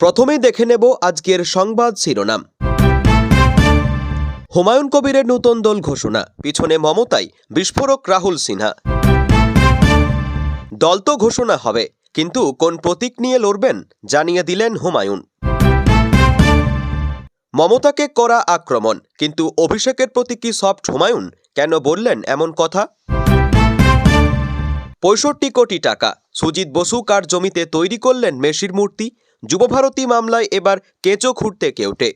প্রথমেই দেখে নেব আজকের সংবাদ শিরোনাম। হুমায়ুন কবিরের নতুন দল ঘোষণা, পিছনে মমতাই, বিস্ফোরক রাহুল সিনহা। দল তো ঘোষণা হবে, কিন্তু কোন প্রতীক নিয়ে লড়বেন জানিয়ে দিলেন হুমায়ুন। মমতাকে করা আক্রমণ, কিন্তু অভিষেকের প্রতি কি সফট হুমায়ুন? কেন বললেন এমন কথা? ৬৫ কোটি টাকা সুজিত বসু কার জমিতে তৈরি করলেন মেসির মূর্তি? যুবভারতী মামলায় এবার কেঁচো খুঁড়তে কেউটে।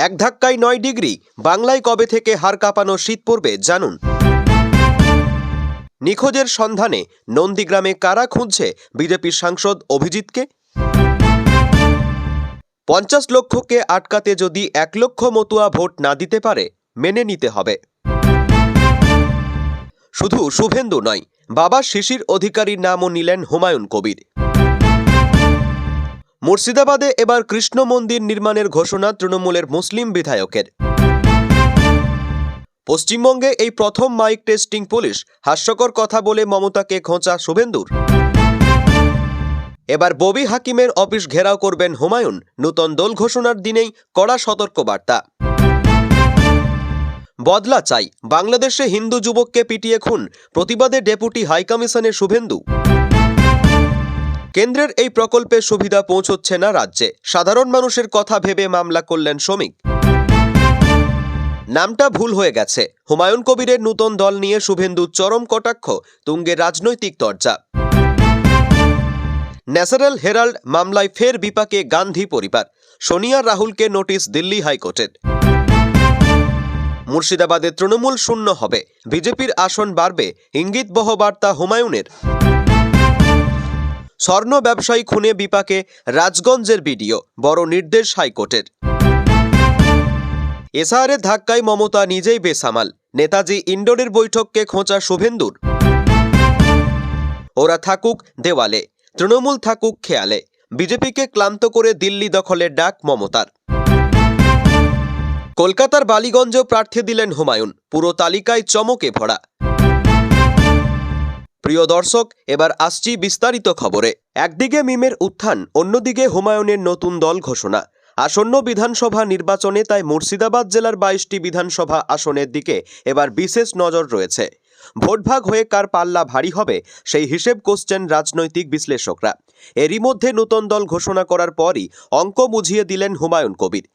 এক ধাক্কায় ৯ ডিগ্রি, বাংলায় কবে থেকে হাড় কাঁপানো শীত পড়বে জানুন। নিখোঁজের সন্ধানে নন্দীগ্রামে কারা খুঁজছে বিজেপির সাংসদ অভিজিৎকে? ৫০ লক্ষকে আটকাতে যদি ১ লক্ষ মতুয়া ভোট না দিতে পারে, মেনে নিতে হবে। শুধু শুভেন্দু নয়, বাবা শিশির অধিকারীর নামও নিলেন হুমায়ুন কবির। মুর্শিদাবাদে এবার কৃষ্ণ মন্দির নির্মাণের ঘোষণা তৃণমূলের মুসলিম বিধায়কের। পশ্চিমবঙ্গে এই প্রথম মাইক টেস্টিং পুলিশ, হাস্যকর কথা বলে মমতাকে খোঁচা শুভেন্দুর। এবার ববি হাকিমের অফিস ঘেরাও করবেন হুমায়ুন, নূতন দল ঘোষণার দিনেই কড়া সতর্কবার্তা। বদলা চাই, বাংলাদেশে হিন্দু যুবককে পিটিয়ে খুন, প্রতিবাদে ডেপুটি হাইকমিশনে শুভেন্দু। কেন্দ্রের এই প্রকল্পের সুবিধা পৌঁছচ্ছে না রাজ্যে, সাধারণ মানুষের কথা ভেবে মামলা করলেন শ্রমিক। নামটা ভুল হয়ে গেছে, হুমায়ুন কবিরের নূতন দল নিয়ে শুভেন্দুর চরম কটাক্ষ, তুঙ্গে রাজনৈতিক তরজা। ন্যাশনাল হেরাল্ড মামলায় ফের বিপাকে গান্ধী পরিবার, সোনিয়া রাহুলকে নোটিশ দিল্লি হাইকোর্টের। মুর্শিদাবাদে তৃণমূল শূন্য হবে, বিজেপির আসন বাড়বে, ইঙ্গিতবহ বার্তা হুমায়ুনের। স্বর্ণ ব্যবসায়ী খুনে বিপাকে রাজগঞ্জের বিডিও, বড় নির্দেশ হাইকোর্টের। এসআরের ধাক্কায় মমতা নিজেই বেসামাল, নেতাজি ইন্ডোরের বৈঠককে খোঁচা শুভেন্দুর। ওরা থাকুক দেওয়ালে, তৃণমূল থাকুক খেয়ালে, বিজেপিকে ক্লান্ত করে দিল্লি দখলের ডাক মমতার। কলকাতার বালিগঞ্জেও প্রার্থী দিলেন হুমায়ুন, পুরো তালিকায় চমকে ভরা। প্রিয় দর্শক, এবার আসছি বিস্তারিত খবরে। একদিকে মিমের উত্থান, অন্যদিকে হুমায়ুনের নতুন দল ঘোষণা। আসন্ন বিধানসভা নির্বাচনে তাই মুর্শিদাবাদ জেলার ২২টি বিধানসভা আসনের দিকে এবার বিশেষ নজর রয়েছে। ভোটভাগ হয়ে কার পাল্লা ভারী হবে সেই হিসেব কষছেন রাজনৈতিক বিশ্লেষকরা। এরই মধ্যে নতুন দল ঘোষণা করার পরই অঙ্ক বুঝিয়ে দিলেন হুমায়ুন কবির।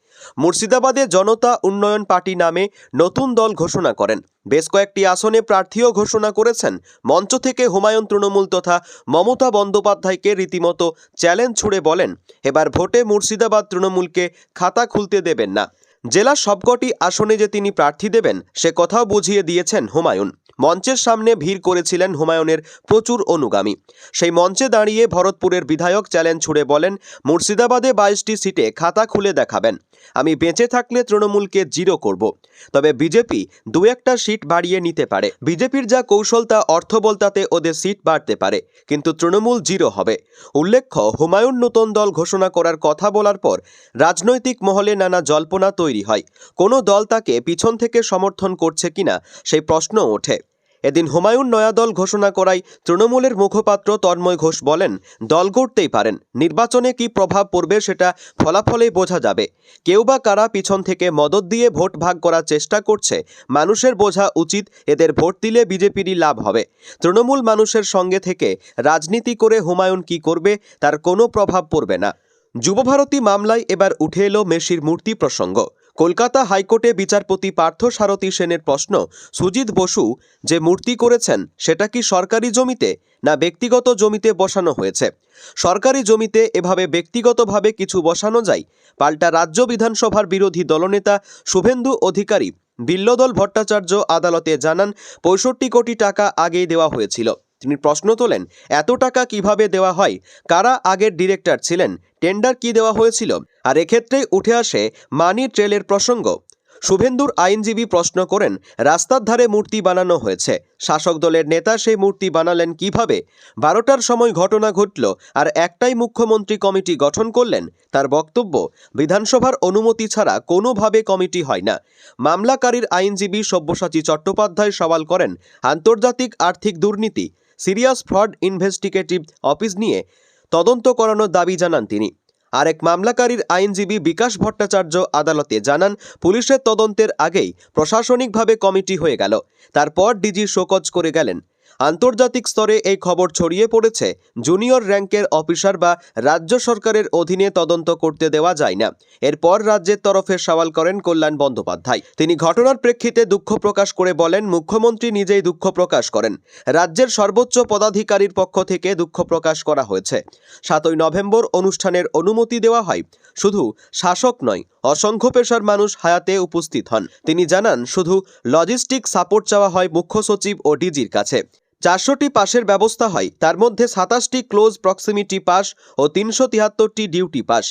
মুর্শিদাবাদে জনতা উন্নয়ন পার্টি নামে নতুন দল ঘোষণা করেন। বেশ কয়েকটি আসনে প্রার্থীও ঘোষণা করেছেন। মঞ্চ থেকে হুমায়ুন তৃণমূল তথা মমতা বন্দ্যোপাধ্যায়কে রীতিমতো চ্যালেঞ্জ ছুড়ে বলেন, এবার ভোটে মুর্শিদাবাদ তৃণমূলকে খাতা খুলতে দেবেন না। জেলার সবকটি আসনে যে তিনি প্রার্থী দেবেন সে কথাও বুঝিয়ে দিয়েছেন হুমায়ুন। মঞ্চের সামনে ভিড় করেছিলেন হুমায়ুনের প্রচুর অনুগামী। সেই মঞ্চে দাঁড়িয়ে ভরতপুরের বিধায়ক চ্যালেঞ্জ ছুড়ে বলেন, মুর্শিদাবাদে ২২টি সিটে খাতা খুলে দেখাবেন, আমি বেঁচে থাকলে তৃণমূলকে জিরো করব। তবে বিজেপি ২-১টা সিট বাড়িয়ে নিতে পারে। বিজেপির যা কৌশল তা অর্থবল, তাতে ওদের সিট বাড়তে পারে, কিন্তু তৃণমূল জিরো হবে। উল্লেখ্য, হুমায়ুন নতুন দল ঘোষণা করার কথা বলার পর রাজনৈতিক মহলে নানা জল্পনা তৈরি হয়। কোনো দল তাকে পিছন থেকে সমর্থন করছে কিনা সেই প্রশ্ন ওঠে। এদিন হুমায়ুন নয়া দল ঘোষণা করায় তৃণমূলের মুখপাত্র তন্ময় ঘোষ বলেন, দল গড়তেই পারেন, নির্বাচনে কি প্রভাব পড়বে সেটা ফলাফলেই বোঝা যাবে। কেউ বা কারা পিছন থেকে মদত দিয়ে ভোট ভাগ করার চেষ্টা করছে, মানুষের বোঝা উচিত এদের ভোট দিলে বিজেপিরই লাভ হবে। তৃণমূল মানুষের সঙ্গে থেকে রাজনীতি করে হুমায়ুন কি করবে তার কোনো প্রভাব পড়বে না। যুবভারতী মামলায় এবার উঠে এলো মেসির মূর্তি প্রসঙ্গ। কলকাতা হাইকোর্টে বিচারপতি পার্থ সারথী সেনের প্রশ্ন, সুজিত বসু যে মূর্তি করেছেন সেটা কি সরকারি জমিতে না ব্যক্তিগত জমিতে বসানো হয়েছে? সরকারি জমিতে এভাবে ব্যক্তিগতভাবে কিছু বসানো যায়? পাল্টা রাজ্য বিধানসভার বিরোধী দলনেতা শুভেন্দু অধিকারী বিল্লদল ভট্টাচার্য আদালতে জানান, ৬৫ কোটি টাকা আগেই দেওয়া হয়েছিল। তিনি প্রশ্ন তোলেন, এত টাকা কিভাবে দেওয়া হয়? কারা আগের ডিরেক্টর ছিলেন? টেন্ডার কি দেওয়া হয়েছিল? আর এক্ষেত্রেই উঠে আসে মানি ট্রেলের প্রসঙ্গ। শুভেন্দুর আইনজীবী প্রশ্ন করেন, রাস্তার ধারে মূর্তি বানানো হয়েছে, শাসক দলের নেতা সেই মূর্তি বানালেন কিভাবে? ১২টার সময় ঘটনা ঘটল আর একটাই মুখ্যমন্ত্রী কমিটি গঠন করলেন। তার বক্তব্য, বিধানসভার অনুমতি ছাড়া কোনোভাবে কমিটি হয় না। মামলাকারীর আইনজীবী সব্যসাচী চট্টোপাধ্যায় সওয়াল করেন, আন্তর্জাতিক আর্থিক দুর্নীতি, সিরিয়াস ফ্রড ইনভেস্টিগেটিভ অফিস নিয়ে তদন্ত করানোর দাবি জানান তিনি। আরেক মামলাকারীর আইনজীবী বিকাশ ভট্টাচার্য আদালতে জানান, পুলিশের তদন্তের আগেই প্রশাসনিকভাবে কমিটি হয়ে গেল, তারপর ডিজি শোকজ করে গেলেন। আন্তর্জাতিক স্তরে এই খবর ছড়িয়ে পড়েছে, জুনিয়র র্যাঙ্কের অফিসার বা রাজ্য সরকারের অধীনে তদন্ত করতে দেওয়া যায় না। এরপর রাজ্যের তরফে সওয়াল করেন কল্যাণ বন্দ্যোপাধ্যায়। তিনি ঘটনার প্রেক্ষিতে দুঃখ প্রকাশ করে বলেন, মুখ্যমন্ত্রী নিজেই দুঃখ প্রকাশ করেন। রাজ্যের সর্বোচ্চ পদাধিকারীর পক্ষ থেকে দুঃখ প্রকাশ করা হয়েছে। 7ই নভেম্বর অনুষ্ঠানের অনুমতি দেওয়া হয়। শুধু শাসক নয়, অসংখ্য পেশার মানুষ হায়াতে উপস্থিত হন। তিনি জানান, শুধু লজিস্টিক সাপোর্ট চাওয়া হয় মুখ্য সচিব ও ডিজির কাছে। 400টি পাসের ব্যবস্থা হয়, তার মধ্যে 27টি ক্লোজ প্রক্সিমিটি পাস ও 373টি ডিউটি পাস।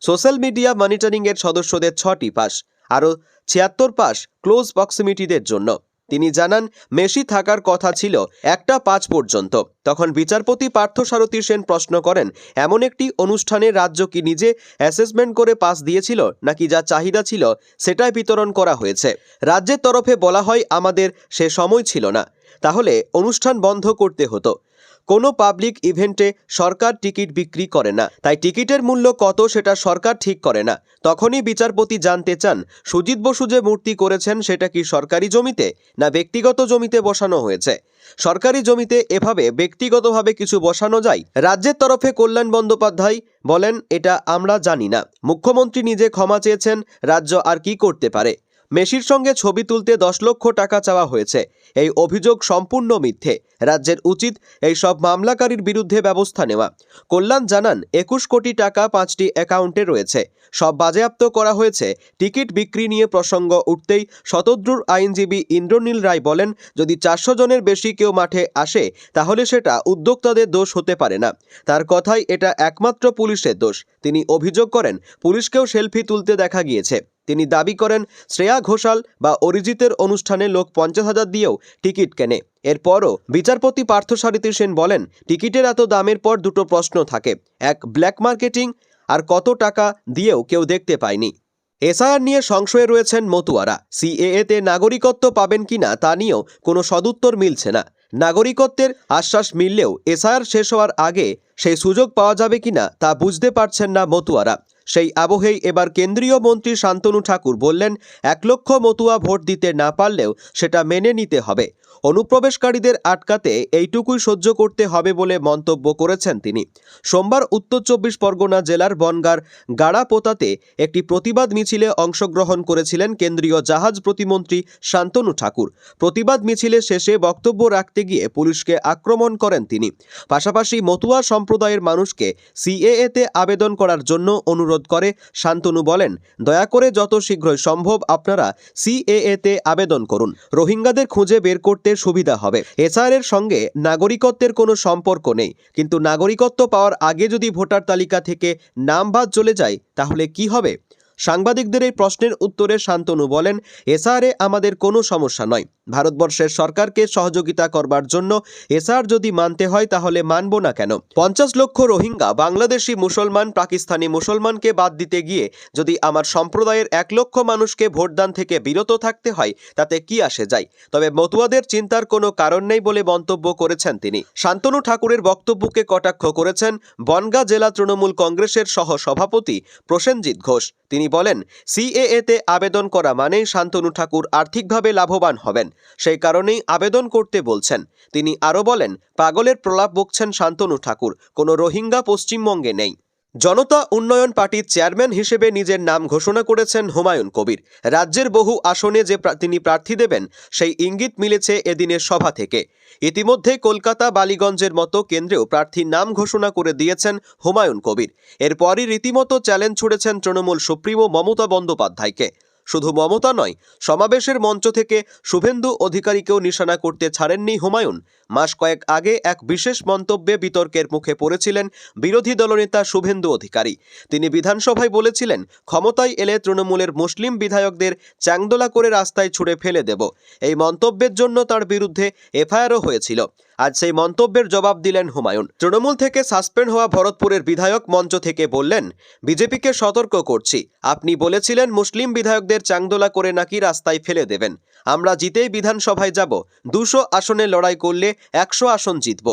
সোশ্যাল মিডিয়া মনিটরিংয়ের সদস্যদের 6টি পাস, আরও 76 পাস ক্লোজ প্রক্সিমিটিদের জন্য। তিনি জানান, মেশি থাকার কথা ছিল 1টা 5 পর্যন্ত। তখন বিচারপতি পার্থসারথী সেন প্রশ্ন করেন, এমন একটি অনুষ্ঠানে রাজ্য কি নিজে অ্যাসেসমেন্ট করে পাস দিয়েছিল, নাকি যা চাহিদা ছিল সেটাই বিতরণ করা হয়েছে? রাজ্যের তরফে বলা হয়, আমাদের সে সময় ছিল না, তাহলে অনুষ্ঠান বন্ধ করতে হতো। কোনো পাবলিক ইভেন্টে সরকার টিকিট বিক্রি করে না, তাই টিকিটের মূল্য কত সেটা সরকার ঠিক করে না। তখনই বিচারপতি জানতে চান, সুজিত বসু যে মূর্তি করেছেন সেটা কি সরকারি জমিতে না ব্যক্তিগত জমিতে বসানো হয়েছে? সরকারি জমিতে এভাবে ব্যক্তিগতভাবে কিছু বসানো যায়? রাজ্যের তরফে কল্যাণ বন্দ্যোপাধ্যায় বলেন, এটা আমরা জানি না। মুখ্যমন্ত্রী নিজে ক্ষমা চেয়েছেন, রাজ্য আর কি করতে পারে? মেসির সঙ্গে ছবি তুলতে 10 লক্ষ টাকা চাওয়া হয়েছে, এই অভিযোগ সম্পূর্ণ মিথ্যে। রাজ্যের উচিত এই সব মামলাকারীর বিরুদ্ধে ব্যবস্থা নেওয়া। কল্যাণ জানান, 21 কোটি টাকা 5টি অ্যাকাউন্টে রয়েছে, সব বাজেয়াপ্ত করা হয়েছে। টিকিট বিক্রি নিয়ে প্রসঙ্গ উঠতেই শতদ্রুর আইনজীবী ইন্দ্রনীল রায় বলেন, যদি 400 জনের বেশি কেউ মাঠে আসে তাহলে সেটা উদ্যোক্তাদের দোষ হতে পারে না। তার কথায় এটা একমাত্র পুলিশের দোষ। তিনি অভিযোগ করেন, পুলিশকেও সেলফি তুলতে দেখা গিয়েছে। তিনি দাবি করেন, শ্রেয়া ঘোষাল বা অরিজিতের অনুষ্ঠানে লোক 50,000 দিয়েও টিকিট কেনে। এরপরও বিচারপতি পার্থসারথী সেন বলেন, টিকিটের এত দামের পর দুটো প্রশ্ন থাকে, এক ব্ল্যাক মার্কেটিং, আর কত টাকা দিয়েও কেউ দেখতে পায়নি। এসআইআর নিয়ে সংশয়ে রয়েছেন মতুয়ারা। সিএএতে নাগরিকত্ব পাবেন কিনা তা নিয়েও কোনো সদুত্তর মিলছে না। নাগরিকত্বের আশ্বাস মিললেও এসআইআর শেষ হওয়ার আগে সেই সুযোগ পাওয়া যাবে কিনা তা বুঝতে পারছেন না মতুয়ারা। সেই আবহেই এবার কেন্দ্রীয় মন্ত্রী শান্তনু ঠাকুর বললেন, 1 লক্ষ মতুয়া ভোট দিতে না পারলেও সেটা মেনে নিতে হবে। অনুপ্রবেশকারীদের আটকাতে এইটুকুই সহ্য করতে হবে বলে মন্তব্য করেছেন তিনি। সোমবার উত্তর 24 পরগনা জেলার বনগাঁর গাড়াপোতাতে একটি প্রতিবাদ মিছিলে অংশগ্রহণ করেছিলেন কেন্দ্রীয় জাহাজ প্রতিমন্ত্রী শান্তনু ঠাকুর। প্রতিবাদ মিছিলে শেষে বক্তব্য রাখতে গিয়ে পুলিশকে আক্রমণ করেন তিনি। পাশাপাশি মতুয়া সম্প্রদায়ের মানুষকে সিএএতে আবেদন করার জন্য অনুরোধ করে শান্তনু বলেন, দয়া করে যত শীঘ্রই সম্ভব আপনারা সিএএতে আবেদন করুন। রোহিঙ্গাদের খুঁজে বের করতে সুবিধা হবে। এসআইআর এর সঙ্গে নাগরিকত্বের কোনো সম্পর্ক নেই, কিন্তু নাগরিকত্ব পাওয়ার আগে যদি ভোটার তালিকা থেকে নাম বাদ চলে যায় তাহলে কি হবে? সাংবাদিকদের এই প্রশ্নের উত্তরে শান্তনু বলেন, এসআইআরে আমাদের কোনো সমস্যা নয়। ভারতবর্ষের সরকারকে সহযোগিতা করবার জন্য এসআইআর যদি মানতে হয় তাহলে মানব না কেন? 50 লক্ষ রোহিঙ্গা বাংলাদেশি মুসলমান, পাকিস্তানি মুসলমানকে বাদ দিতে গিয়ে যদি আমার সম্প্রদায়ের 1 লক্ষ মানুষকে ভোটদান থেকে বিরত থাকতে হয় তাতে কি আসে যায়? তবে মতুয়াদের চিন্তার কোনো কারণ নেই বলে মন্তব্য করেছেন তিনি। শান্তনু ঠাকুরের বক্তব্যকে কটাক্ষ করেছেন বনগাঁ জেলা তৃণমূল কংগ্রেসের সহ সভাপতি প্রসেনজিৎ ঘোষ। তিনি বলেন, সিএএতে আবেদন করা মানেই শান্তনু ঠাকুর আর্থিকভাবে লাভবান হবেন, সেই কারণেই আবেদন করতে বলছেন। তিনি আরও বলেন, পাগলের প্রলাপ বকছেন শান্তনু ঠাকুর, কোনো রোহিঙ্গা পশ্চিমবঙ্গে নেই। জনতা উন্নয়ন পার্টির চেয়ারম্যান হিসেবে নিজের নাম ঘোষণা করেছেন হুমায়ুন কবির। রাজ্যের বহু আসনে যে তিনি প্রার্থী দেবেন সেই ইঙ্গিত মিলেছে এদিনের সভা থেকে। ইতিমধ্যে কলকাতা, বালিগঞ্জের মতো কেন্দ্রেও প্রার্থীর নাম ঘোষণা করে দিয়েছেন হুমায়ুন কবির। এরপরই রীতিমতো চ্যালেঞ্জ ছুড়েছেন তৃণমূল সুপ্রিমো মমতা বন্দ্যোপাধ্যায়কে। শুধু মমতা নয়, সমাবেশের মঞ্চ থেকে শুভেন্দু অধিকারীকেও নিশানা করতে ছাড়েননি হুমায়ুন। মাস কয়েক আগে এক বিশেষ মন্তব্যে বিতর্কের মুখে পড়েছিলেন বিরোধী দলনেতা শুভেন্দু অধিকারী। তিনি বিধানসভায় বলেছিলেন, ক্ষমতায় এলে তৃণমূলের মুসলিম বিধায়কদের চ্যাংদোলা করে রাস্তায় ছুঁড়ে ফেলে দেব। এই মন্তব্যের জন্য তার বিরুদ্ধে এফআইআরও হয়েছিল। আজ সেই মন্তব্যের জবাব দিলেন হুমায়ুন। তৃণমূল থেকে সাসপেন্ড হওয়া ভরতপুরের বিধায়ক মঞ্চ থেকে বললেন, বিজেপিকে সতর্ক করছি, আপনি বলেছিলেন মুসলিম বিধায়কদের চাংদোলা করে নাকি রাস্তায় ফেলে দেবেন। আমরা জিতেই বিধানসভায় যাব, 200 আসনে লড়াই করলে 100 আসন জিতব।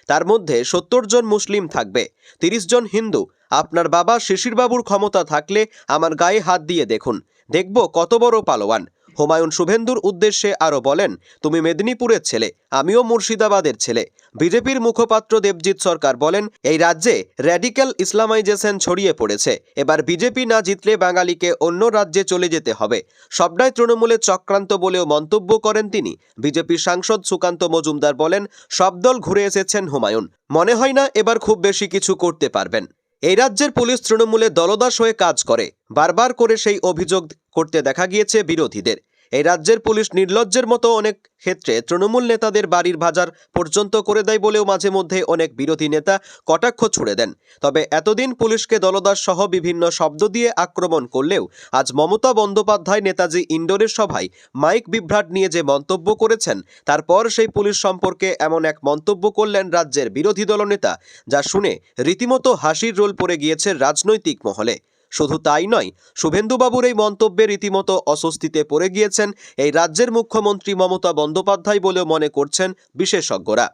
তার মধ্যে 70 জন মুসলিম থাকবে, 30 জন হিন্দু। আপনার বাবা শিশিরবাবুর ক্ষমতা থাকলে আমার গায়ে হাত দিয়ে দেখুন, দেখব কত বড় পালোয়ান। হুমায়ুন শুভেন্দুর উদ্দেশ্যে আরও বলেন, তুমি মেদিনীপুরের ছেলে, আমিও মুর্শিদাবাদের ছেলে। বিজেপির মুখপাত্র দেবজিৎ সরকার বলেন, এই রাজ্যে র্যাডিক্যাল ইসলামাইজেশন ছড়িয়ে পড়েছে। এবার বিজেপি না জিতলে বাঙালিকে অন্য রাজ্যে চলে যেতে হবে। সবটাই তৃণমূলের চক্রান্ত বলেও মন্তব্য করেন তিনি। বিজেপির সাংসদ সুকান্ত মজুমদার বলেন, সব দল ঘুরে এসেছেন হুমায়ুন, মনে হয় না এবার খুব বেশি কিছু করতে পারবেন। এই রাজ্যের পুলিশ তৃণমূলের দলদাস হয়ে কাজ করে, বারবার করে সেই অভিযোগ করতে দেখা গিয়েছে বিরোধীদের। এই রাজ্যের পুলিশ নির্লজ্জের মতো অনেক ক্ষেত্রে তৃণমূল নেতাদের বাড়ির বাজার পর্যন্ত করে দেয় বলেও মাঝে মধ্যে অনেক বিরোধী নেতা কটাক্ষ ছুড়ে দেন। তবে এতদিন পুলিশকে দলদাস সহ বিভিন্ন শব্দ দিয়ে আক্রমণ করলেও আজ মমতা বন্দ্যোপাধ্যায় নেতাজি ইন্ডোরের সভায় মাইক বিভ্রাট নিয়ে যে মন্তব্য করেছেন, তারপর সেই পুলিশ সম্পর্কে এমন এক মন্তব্য করলেন রাজ্যের বিরোধী দলনেতা, যা শুনে রীতিমতো হাসির রোল পড়ে গিয়েছে রাজনৈতিক মহলে। শুধু তাই নয়, শুভেন্দুবাবুর এই মন্তব্যে রীতিমতো অস্বস্তিতে পড়ে গিয়েছেন এই রাজ্যের মুখ্যমন্ত্রী মমতা বন্দ্যোপাধ্যায় বলেও মনে করছেন বিশেষজ্ঞরা।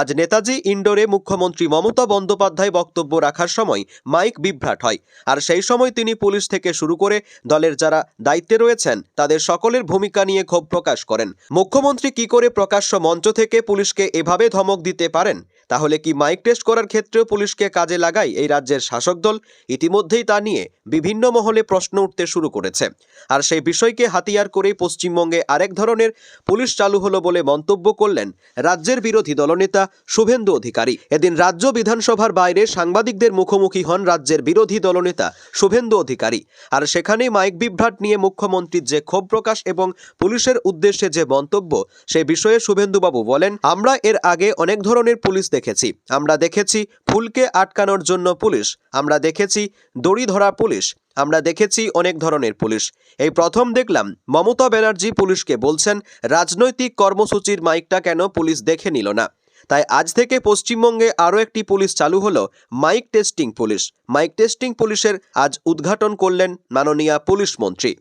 আজ নেতাজি ইন্ডোরে মুখ্যমন্ত্রী মমতা বন্দ্যোপাধ্যায় বক্তব্য রাখার সময় মাইক বিভ্রাট হয়, আর সেই সময় তিনি পুলিশ থেকে শুরু করে দলের যারা দায়িত্বে রয়েছেন তাদের সকলের ভূমিকা নিয়ে ক্ষোভ প্রকাশ করেন। মুখ্যমন্ত্রী কি করে প্রকাশ্য মঞ্চ থেকে পুলিশকে এভাবে ধমক দিতে পারেন? তাহলে কি মাইক টেস্ট করার ক্ষেত্রেও পুলিশকে কাজে লাগায় এই রাজ্যের শাসক দল? ইতিমধ্যেই তা নিয়ে বিভিন্ন মহলে প্রশ্ন উঠতে শুরু করেছে। আর সেই বিষয়কে হাতিয়ার করেই পশ্চিমবঙ্গে আরেক ধরনের পুলিশ চালু হলো বলে মন্তব্য করলেন রাজ্যের বিরোধী দলনেতা শুভেন্দু অধিকারী। এদিন রাজ্য বিধানসভার বাইরে সাংবাদিকদের মুখোমুখি হন রাজ্যের বিরোধী দলনেতা শুভেন্দু অধিকারী। আর সেখানে মাইক বিভ্রাট নিয়ে মুখ্যমন্ত্রীর যে ক্ষোভ প্রকাশ এবং পুলিশের উদ্দেশ্যে যে মন্তব্য, সে বিষয়ে শুভেন্দুবাবু বলেন, আমরা এর আগে অনেক ধরনের পুলিশ দেখেছি। আমরা দেখেছি ফুলকে আটকানোর জন্য পুলিশ, আমরা দেখেছি দড়ি ধরা পুলিশ, আমরা দেখেছি অনেক ধরনের পুলিশ। এই প্রথম দেখলাম মমতা ব্যানার্জি পুলিশকে বলছেন, রাজনৈতিক কর্মসূচির মাইকটা কেন পুলিশ দেখে নিল না। তাই আজ থেকে পশ্চিমবঙ্গে আরও একটি পুলিশ চালু হলো, mic testing police. Mic testing পুলিশের আজ উদ্ঘাটন করলেন মাননীয় পুলিশ মন্ত্রী।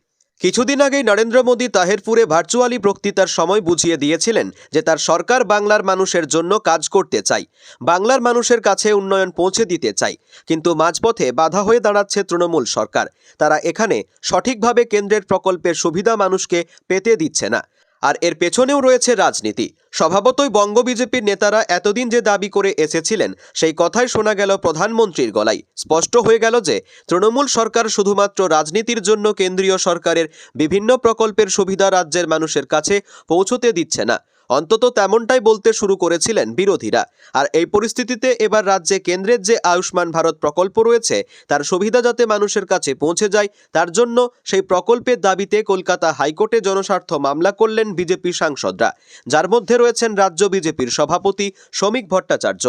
কিছুদিন আগেই নরেন্দ্র মোদী তাহেরপুরে ভার্চুয়ালি বক্তৃতার সময় বুঝিয়ে দিয়েছিলেন যে তার সরকার বাংলার মানুষের জন্য কাজ করতে চায়, বাংলার মানুষের কাছে উন্নয়ন পৌঁছে দিতে চায়। কিন্তু মাঝপথে বাধা হয়ে দাঁড়াচ্ছে তৃণমূল সরকার। তারা এখানে সঠিকভাবে কেন্দ্রের প্রকল্পের সুবিধা মানুষকে পেতে দিচ্ছে না। আর এর পেছনেও রয়েছে রাজনীতি। স্বভাবতই বঙ্গ বিজেপির নেতারা এতদিন যে দাবি করে এসেছিলেন, সেই কথাই শোনা গেল প্রধানমন্ত্রীর গলায়। স্পষ্ট হয়ে গেল যে তৃণমূল সরকার শুধুমাত্র রাজনীতির জন্য কেন্দ্রীয় সরকারের বিভিন্ন প্রকল্পের সুবিধা রাজ্যের মানুষের কাছে পৌঁছতে দিচ্ছে না। অন্তত তেমনটাই বলতে শুরু করেছিলেন বিরোধীরা। আর এই পরিস্থিতিতে এবার রাজ্যে কেন্দ্রের যে আয়ুষ্মান ভারত প্রকল্প রয়েছে, তার সুবিধা যাতে মানুষের কাছে পৌঁছে যায়, তার জন্য সেই প্রকল্পের দাবিতে কলকাতা হাইকোর্টে জনস্বার্থ মামলা করলেন বিজেপি সাংসদরা, যার মধ্যে রয়েছেন রাজ্য বিজেপির সভাপতি শ্রমিক ভট্টাচার্য।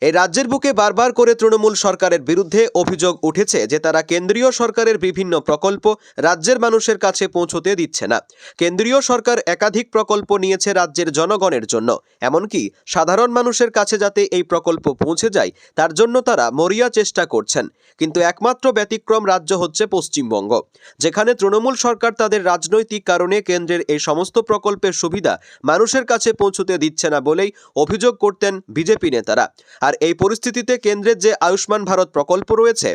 এই রাজ্যের বুকে বারবার করে তৃণমূল সরকারের বিরুদ্ধে অভিযোগ উঠেছে যে তারা কেন্দ্রীয় সরকারের বিভিন্ন প্রকল্প রাজ্যের মানুষের কাছে পৌঁছতে দিচ্ছে না। কেন্দ্রীয় সরকার একাধিক প্রকল্প নিয়েছে রাজ্যের জনগণের জন্য, এমনকি সাধারণ মানুষের কাছে যাতে এই প্রকল্প পৌঁছে যায় তার জন্য তারা মরিয়া চেষ্টা করছেন। কিন্তু একমাত্র ব্যতিক্রম রাজ্য হচ্ছে পশ্চিমবঙ্গ, যেখানে তৃণমূল সরকার তাদের রাজনৈতিক কারণে কেন্দ্রের এই সমস্ত প্রকল্পের সুবিধা মানুষের কাছে পৌঁছতে দিচ্ছে না বলেই অভিযোগ করতেন বিজেপি নেতারা। আর এই পরিস্থিতিতে কেন্দ্রের যে আয়ুষ্মান ভারত প্রকল্প রয়েছে,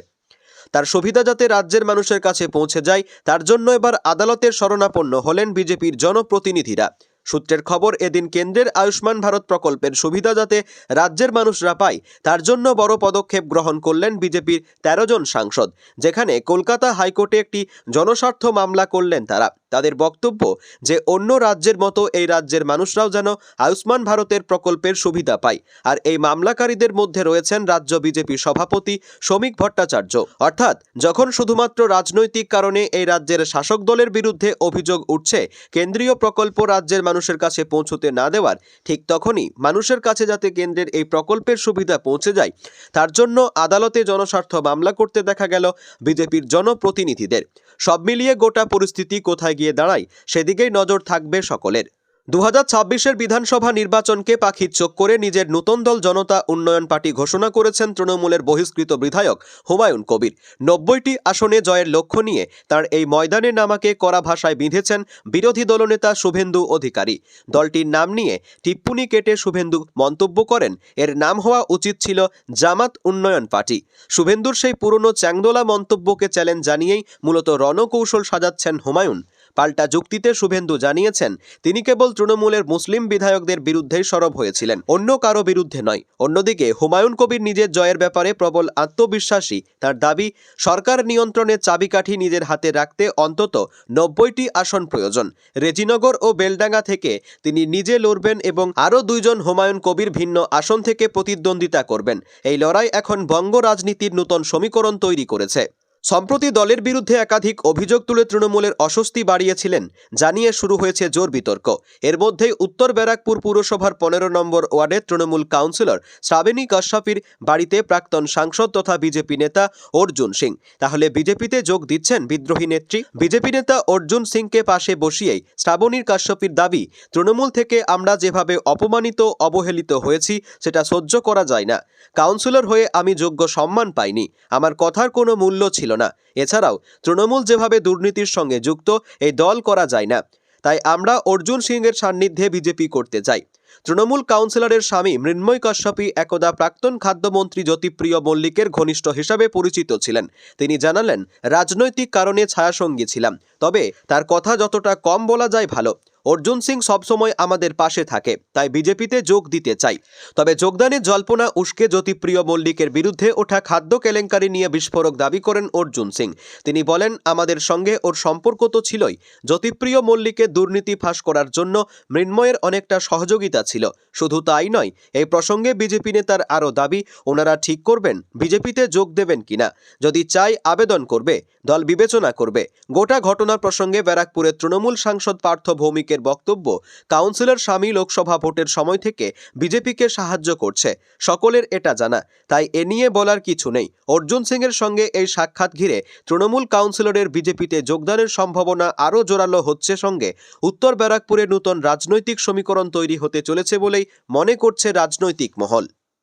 তার সুবিধা যাতে রাজ্যের মানুষের কাছে পৌঁছে যায়, তার জন্য এবার আদালতের শরণাপন্ন হলেন বিজেপির জনপ্রতিনিধিরা। সূত্রের খবর, এদিন কেন্দ্রের আয়ুষ্মান ভারত প্রকল্পের সুবিধা যাতে রাজ্যের মানুষরা পায়, তার জন্য বড় পদক্ষেপ গ্রহণ করলেন বিজেপির 13 জন সাংসদ, যেখানে কলকাতা হাইকোর্টে একটি জনস্বার্থ মামলা করলেন তারা। তাদের বক্তব্য যে অন্য রাজ্যের মতো এই রাজ্যের মানুষরাও যেন আয়ুষ্মান ভারতের প্রকল্পের সুবিধা পায়। আর এই মামলাকারীদের মধ্যে রয়েছেন রাজ্য বিজেপি সভাপতি শ্রমিক ভট্টাচার্য। অর্থাৎ যখন শুধুমাত্র রাজনৈতিক কারণে এই রাজ্যের শাসক দলের বিরুদ্ধে অভিযোগ উঠছে কেন্দ্রীয় প্রকল্প রাজ্যের মানুষের কাছে পৌঁছতে না দেওয়ার, ঠিক তখনই মানুষের কাছে যাতে কেন্দ্রের এই প্রকল্পের সুবিধা পৌঁছে যায়, তার জন্য আদালতে জনস্বার্থ মামলা করতে দেখা গেল বিজেপির জনপ্রতিনিধিদের। সব মিলিয়ে গোটা পরিস্থিতি কোথায় গিয়ে দাঁড়ায়, সেদিকেই নজর থাকবে সকলের। 2026-এর বিধানসভা নির্বাচনকে পাখির চোখ করে নিজের নতুন দল জনতা উন্নয়ন পার্টি ঘোষণা করেছেন তৃণমূলের বহিষ্কৃত বিধায়ক হুমায়ুন কবির। 90টি আসনে জয়ের লক্ষ্য নিয়ে তার এই ময়দানে নামাকে কড়া ভাষায় বিঁধেছেন বিরোধী দলনেতা শুভেন্দু অধিকারী। দলটির নাম নিয়ে টিপ্পনি কেটে শুভেন্দু মন্তব্য করেন, এর নাম হওয়া উচিত ছিল জামাত উন্নয়ন পার্টি। শুভেন্দুর সেই পুরনো চ্যাংদোলা মন্তব্যকে চ্যালেঞ্জ জানিয়েই মূলত রণকৌশল সাজাচ্ছেন হুমায়ুন। পাল্টা যুক্তিতে শুভেন্দু জানিয়েছেন, তিনি কেবল তৃণমূলের মুসলিম বিধায়কদের বিরুদ্ধেই সরব হয়েছিলেন, অন্য কারো বিরুদ্ধে নয়। অন্যদিকে হুমায়ুন কবির নিজের জয়ের ব্যাপারে প্রবল আত্মবিশ্বাসী। তার দাবি, সরকার নিয়ন্ত্রণের চাবিকাঠি নিজের হাতে রাখতে অন্তত 90টি আসন প্রয়োজন। রেজিনগর ও বেলডাঙ্গা থেকে তিনি নিজে লড়বেন এবং আরও 2 জন হুমায়ুন কবির ভিন্ন আসন থেকে প্রতিদ্বন্দ্বিতা করবেন। এই লড়াই এখন বঙ্গ রাজনীতির নতুন সমীকরণ তৈরি করেছে। সম্প্রতি দলের বিরুদ্ধে একাধিক অভিযোগ তুলে তৃণমূলের অস্বস্তি বাড়িয়েছিলেন, জানিয়ে শুরু হয়েছে জোর বিতর্ক। এর মধ্যেই উত্তর ব্যারাকপুর পুরসভার 15 নম্বর ওয়ার্ডের তৃণমূল কাউন্সিলর শ্রাবণী কাশ্যপের বাড়িতে প্রাক্তন সাংসদ তথা বিজেপি নেতা অর্জুন সিং। তাহলে বিজেপিতে যোগ দিচ্ছেন বিদ্রোহী নেত্রী? বিজেপি নেতা অর্জুন সিংকে পাশে বসিয়েই শ্রাবণী কাশ্যপের দাবি, তৃণমূল থেকে আমরা যেভাবে অপমানিত অবহেলিত হয়েছি সেটা সহ্য করা যায় না। কাউন্সিলর হয়ে আমি যোগ্য সম্মান পাইনি, আমার কথার কোনো মূল্য ছিল না। এছাড়াও তৃণমূল যেভাবে দুর্নীতির সঙ্গে যুক্ত, এই দল করা যায় না। তাই আমরা অর্জুন সিংয়ের সান্নিধ্যে বিজেপি করতে চাই। তৃণমূল কাউন্সিলরের স্বামী মৃন্ময় কাশ্যপি একদা প্রাক্তন খাদ্যমন্ত্রী জ্যোতিপ্রিয় মল্লিকের ঘনিষ্ঠ হিসাবে পরিচিত ছিলেন। তিনি জানালেন, রাজনৈতিক কারণে ছায়াসঙ্গী ছিলাম, তবে তার কথা যতটা কম বলা যায় ভালো। অর্জুন সিং সবসময় আমাদের পাশে থাকে, তাই বিজেপিতে যোগ দিতে চাই। তবে যোগদানের জল্পনা উস্কে জ্যোতিপ্রিয় মল্লিকের বিরুদ্ধে ওঠা খাদ্য কেলেঙ্কারি নিয়ে বিস্ফোরক দাবি করেন অর্জুন সিং। তিনি বলেন, আমাদের সঙ্গে ওর সম্পর্ক তো ছিলই, জ্যোতিপ্রিয় মল্লিককে দুর্নীতি ফাঁস করার জন্য মৃন্ময়ের অনেকটা সহযোগিতা ছিল। শুধু তাই নয়, এই প্রসঙ্গে বিজেপি নেতার আরও দাবি, ওনারা ঠিক করবেন বিজেপিতে যোগ দেবেন কিনা। যদি চাই আবেদন করবে, দল বিবেচনা করবে। গোটা ঘটনা প্রসঙ্গে ব্যারাকপুরের তৃণমূল সাংসদ পার্থ ভৌমিকের বক্তব্য, কাউন্সিলর স্বামী লোকসভা ভোটের সময় থেকে বিজেপিকে সাহায্য করছে, সকলের এটা জানা, তাই এ নিয়ে বলার কিছু নেই। অর্জুন সিংয়ের সঙ্গে এই সাক্ষাৎ ঘিরে তৃণমূল কাউন্সিলরের বিজেপিতে যোগদানের সম্ভাবনা আরও জোরালো হচ্ছে। সঙ্গে উত্তর ব্যারাকপুরে নতুন রাজনৈতিক সমীকরণ তৈরি হতে চলেছে বলেই মনে করছে রাজনৈতিক মহল।